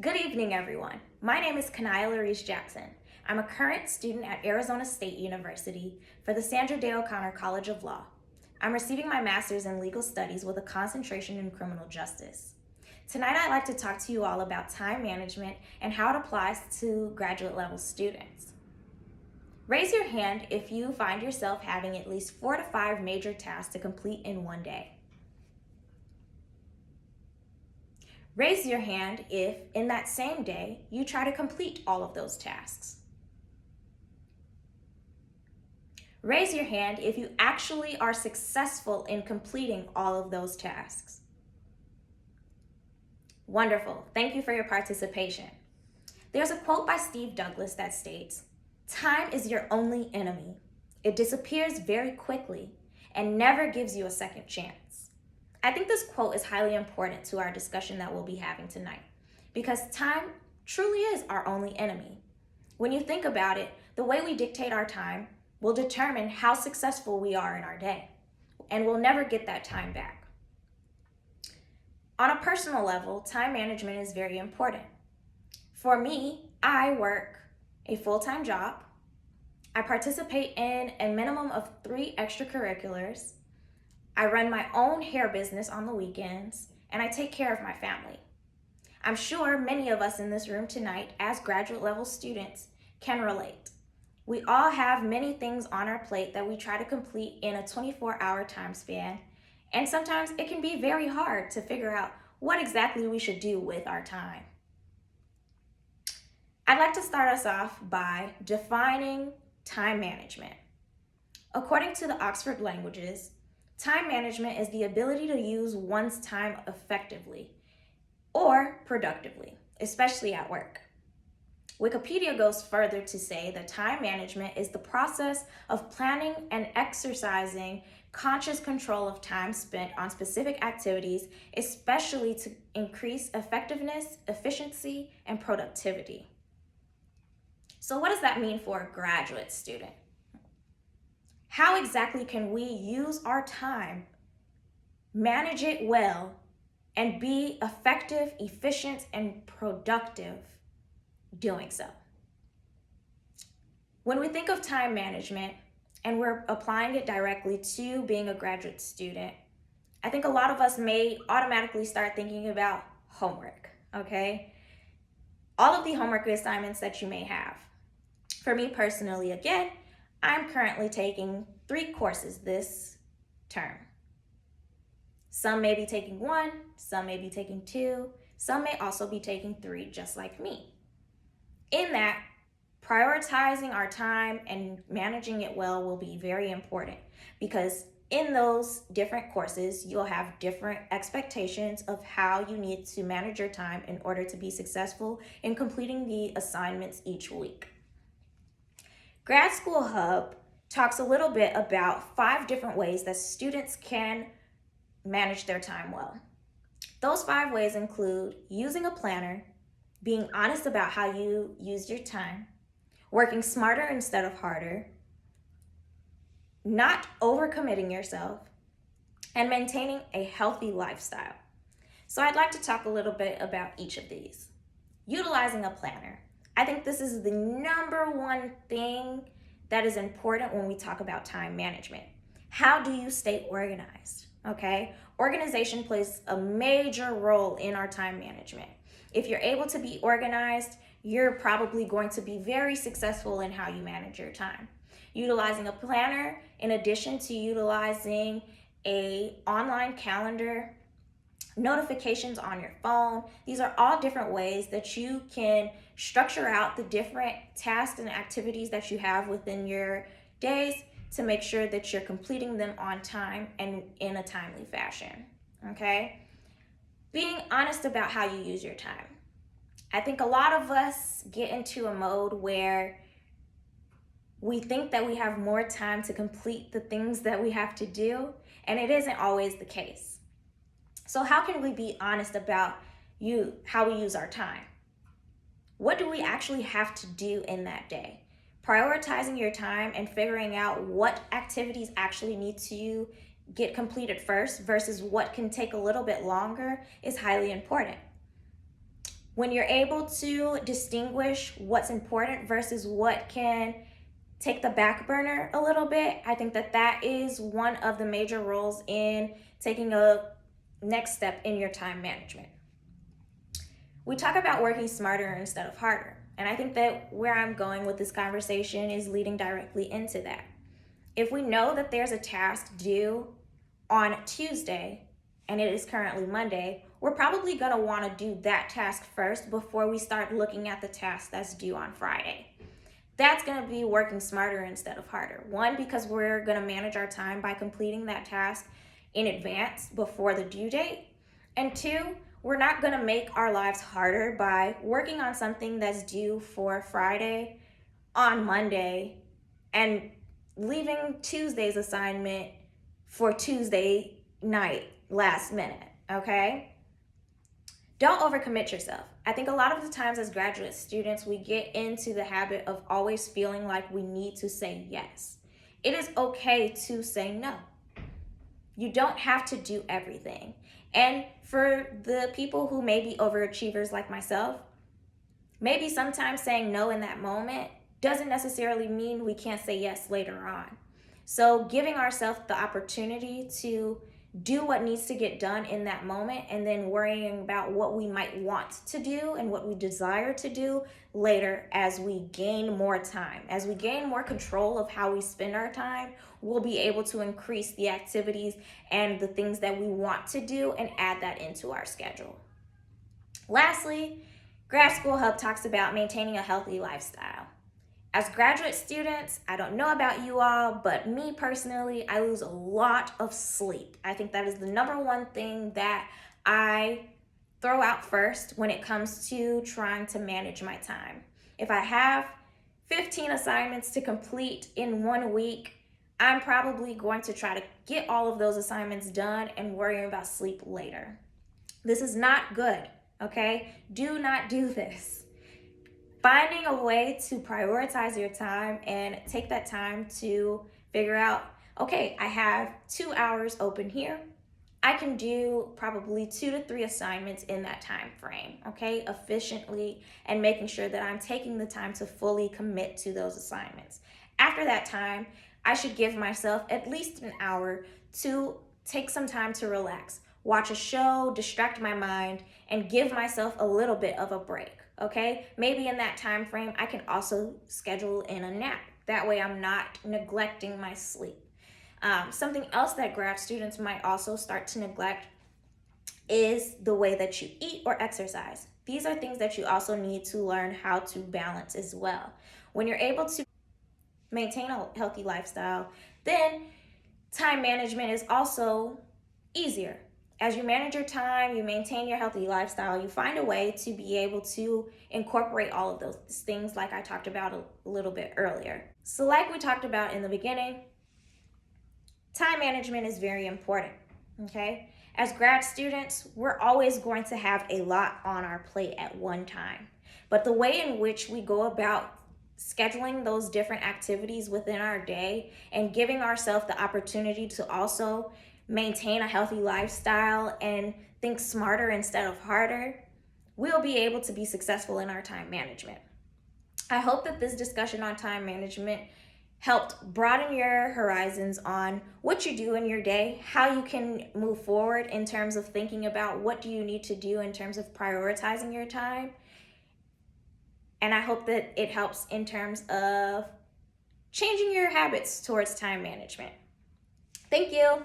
Good evening, everyone. My name is Kaniah Larice Jackson. I'm a current student at Arizona State University for the Sandra Day O'Connor College of Law. I'm receiving my master's in legal studies with a concentration in criminal justice. Tonight, I'd like to talk to you all about time management and how it applies to graduate level students. Raise your hand if you find yourself having at least 4 to 5 major tasks to complete in one day. Raise your hand if, in that same day, you try to complete all of those tasks. Raise your hand if you actually are successful in completing all of those tasks. Wonderful. Thank you for your participation. There's a quote by Steve Douglas that states, "Time is your only enemy. It disappears very quickly and never gives you a second chance." I think this quote is highly important to our discussion that we'll be having tonight because time truly is our only enemy. When you think about it, the way we dictate our time will determine how successful we are in our day, and we'll never get that time back. On a personal level, time management is very important. For me, I work a full-time job. I participate in a minimum of 3 extracurriculars. I run my own hair business on the weekends, and I take care of my family. I'm sure many of us in this room tonight, as graduate level students, can relate. We all have many things on our plate that we try to complete in a 24-hour time span, and sometimes it can be very hard to figure out what exactly we should do with our time. I'd like to start us off by defining time management. According to the Oxford Languages, time management is the ability to use one's time effectively or productively, especially at work. Wikipedia goes further to say that time management is the process of planning and exercising conscious control of time spent on specific activities, especially to increase effectiveness, efficiency, and productivity. So what does that mean for a graduate student? How exactly can we use our time, manage it well, and be effective, efficient, and productive doing so? When we think of time management and we're applying it directly to being a graduate student, I think a lot of us may automatically start thinking about homework, okay? All of the homework assignments that you may have. For me personally, again, I'm currently taking 3 courses this term. Some may be taking 1, some may be taking 2, some may also be taking 3, just like me. In that, prioritizing our time and managing it well will be very important because in those different courses, you'll have different expectations of how you need to manage your time in order to be successful in completing the assignments each week. Grad School Hub talks a little bit about 5 different ways that students can manage their time well. Those 5 ways include using a planner, being honest about how you use your time, working smarter instead of harder, not overcommitting yourself, and maintaining a healthy lifestyle. So I'd like to talk a little bit about each of these. Utilizing a planner. I think this is the number one thing that is important when we talk about time management. How do you stay organized? Okay? Organization plays a major role in our time management. If you're able to be organized, you're probably going to be very successful in how you manage your time. Utilizing a planner, in addition to utilizing an online calendar, notifications on your phone. These are all different ways that you can structure out the different tasks and activities that you have within your days to make sure that you're completing them on time and in a timely fashion, okay? Being honest about how you use your time. I think a lot of us get into a mode where we think that we have more time to complete the things that we have to do, and it isn't always the case. So how can we be honest about how we use our time? What do we actually have to do in that day? Prioritizing your time and figuring out what activities actually need to get completed first versus what can take a little bit longer is highly important. When you're able to distinguish what's important versus what can take the back burner a little bit, I think that that is one of the major roles in taking a next step in your time management. We talk about working smarter instead of harder, and I think that where I'm going with this conversation is leading directly into that. If we know that there's a task due on Tuesday and it is currently Monday, we're probably going to want to do that task first before we start looking at the task that's due on Friday. That's going to be working smarter instead of harder. One, because we're going to manage our time by completing that task in advance before the due date. And two, we're not going to make our lives harder by working on something that's due for Friday on Monday and leaving Tuesday's assignment for Tuesday night, last minute, okay? Don't overcommit yourself. I think a lot of the times as graduate students, we get into the habit of always feeling like we need to say yes. It is okay to say no. You don't have to do everything. And for the people who may be overachievers like myself, maybe sometimes saying no in that moment doesn't necessarily mean we can't say yes later on. So giving ourselves the opportunity to do what needs to get done in that moment and then worrying about what we might want to do and what we desire to do later as we gain more time. As we gain more control of how we spend our time, we'll be able to increase the activities and the things that we want to do and add that into our schedule. Lastly, Grad School Hub talks about maintaining a healthy lifestyle. As graduate students, I don't know about you all, but me personally, I lose a lot of sleep. I think that is the number one thing that I throw out first when it comes to trying to manage my time. If I have 15 assignments to complete in 1 week, I'm probably going to try to get all of those assignments done and worry about sleep later. This is not good, okay? Do not do this. Finding a way to prioritize your time and take that time to figure out, okay, I have 2 hours open here. I can do probably 2 to 3 assignments in that time frame, okay, efficiently, and making sure that I'm taking the time to fully commit to those assignments. After that time, I should give myself at least an hour to take some time to relax, watch a show, distract my mind, and give myself a little bit of a break. Okay, maybe in that time frame, I can also schedule in a nap. That way I'm not neglecting my sleep. Something else that grad students might also start to neglect is the way that you eat or exercise. These are things that you also need to learn how to balance as well. When you're able to maintain a healthy lifestyle, then time management is also easier. As you manage your time, you maintain your healthy lifestyle, you find a way to be able to incorporate all of those things like I talked about a little bit earlier. So like we talked about in the beginning, time management is very important, okay? As grad students, we're always going to have a lot on our plate at one time. But the way in which we go about scheduling those different activities within our day and giving ourselves the opportunity to also maintain a healthy lifestyle and think smarter instead of harder, we'll be able to be successful in our time management. I hope that this discussion on time management helped broaden your horizons on what you do in your day, how you can move forward in terms of thinking about what do you need to do in terms of prioritizing your time. And I hope that it helps in terms of changing your habits towards time management. Thank you.